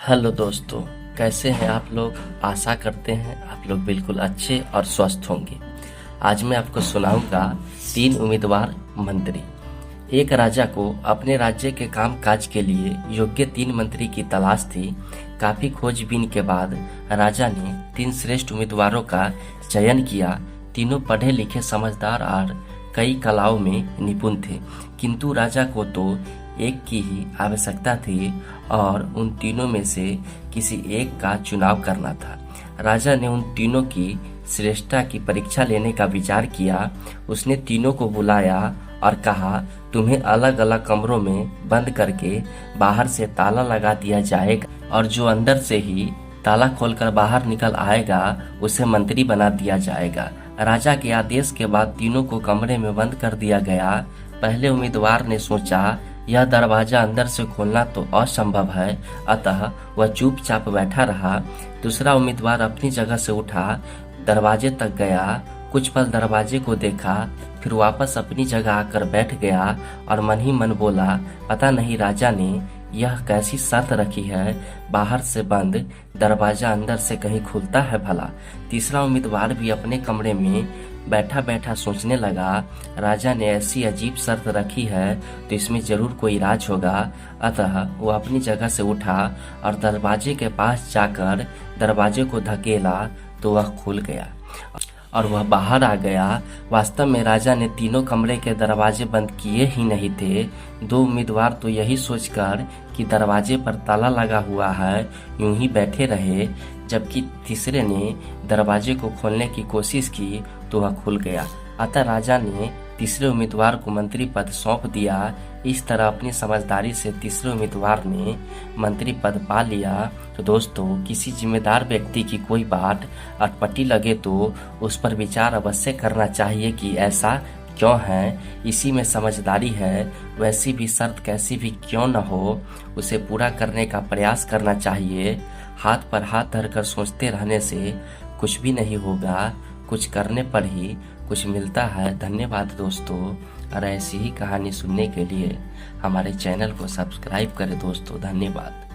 Hello दोस्तों, कैसे हैं आप लोग। आशा करते हैं आप लोग बिल्कुल अच्छे और स्वस्थ होंगे। आज मैं आपको सुनाऊंगा 3 उम्मीदवार मंत्री। एक राजा को अपने राज्य के काम काज के लिए योग्य 3 मंत्री की तलाश थी। काफी खोजबीन के बाद राजा ने 3 श्रेष्ठ उम्मीदवारों का चयन किया। तीनों पढ़े लिखे, समझदार और कई कलाओं में निपुण थे, किंतु राजा को तो एक की ही आवश्यकता थी और उन तीनों में से किसी एक का चुनाव करना था। राजा ने उन तीनों की श्रेष्ठता की परीक्षा लेने का विचार किया। उसने तीनों को बुलाया और कहा, तुम्हें अलग अलग कमरों में बंद करके बाहर से ताला लगा दिया जाएगा और जो अंदर से ही ताला खोलकर बाहर निकल आएगा उसे मंत्री बना दिया जाएगा। राजा के आदेश के बाद तीनों को कमरे में बंद कर दिया गया। पहले उम्मीदवार ने सोचा, यह दरवाजा अंदर से खोलना तो असंभव है, अतः वह चुपचाप बैठा रहा। दूसरा उम्मीदवार अपनी जगह से उठा, दरवाजे तक गया, कुछ पल दरवाजे को देखा, फिर वापस अपनी जगह आकर बैठ गया और मन ही मन बोला, पता नहीं राजा ने यह कैसी शर्त रखी है, बाहर से बंद दरवाजा अंदर से कहीं खुलता है भला। तीसरा उम्मीदवार भी अपने कमरे में बैठा बैठा सोचने लगा, राजा ने ऐसी अजीब शर्त रखी है तो इसमें जरूर कोई राज होगा। अतः वो अपनी जगह से उठा और दरवाजे के पास जाकर दरवाजे को धकेला तो वह खुल गया और वह बाहर आ गया। वास्तव में राजा ने तीनों कमरे के दरवाजे बंद किए ही नहीं थे। 2 उम्मीदवार तो यही सोचकर कि दरवाजे पर ताला लगा हुआ है यूं ही बैठे रहे, जबकि तीसरे ने दरवाजे को खोलने की कोशिश की तो वह खुल गया। अतः राजा ने तीसरे उम्मीदवार को मंत्री पद सौंप दिया। इस तरह अपनी समझदारी से तीसरे उम्मीदवार ने मंत्री पद पा लिया। तो दोस्तों, किसी जिम्मेदार व्यक्ति की कोई बात अटपटी लगे तो उस पर विचार अवश्य करना चाहिए कि ऐसा क्यों है, इसी में समझदारी है। वैसी भी शर्त कैसी भी क्यों न हो, उसे पूरा करने का प्रयास करना चाहिए। हाथ पर हाथ धरकर सोचते रहने से कुछ भी नहीं होगा, कुछ करने पर ही कुछ मिलता है। धन्यवाद दोस्तों, और ऐसी ही कहानी सुनने के लिए हमारे चैनल को सब्सक्राइब करें दोस्तों। धन्यवाद।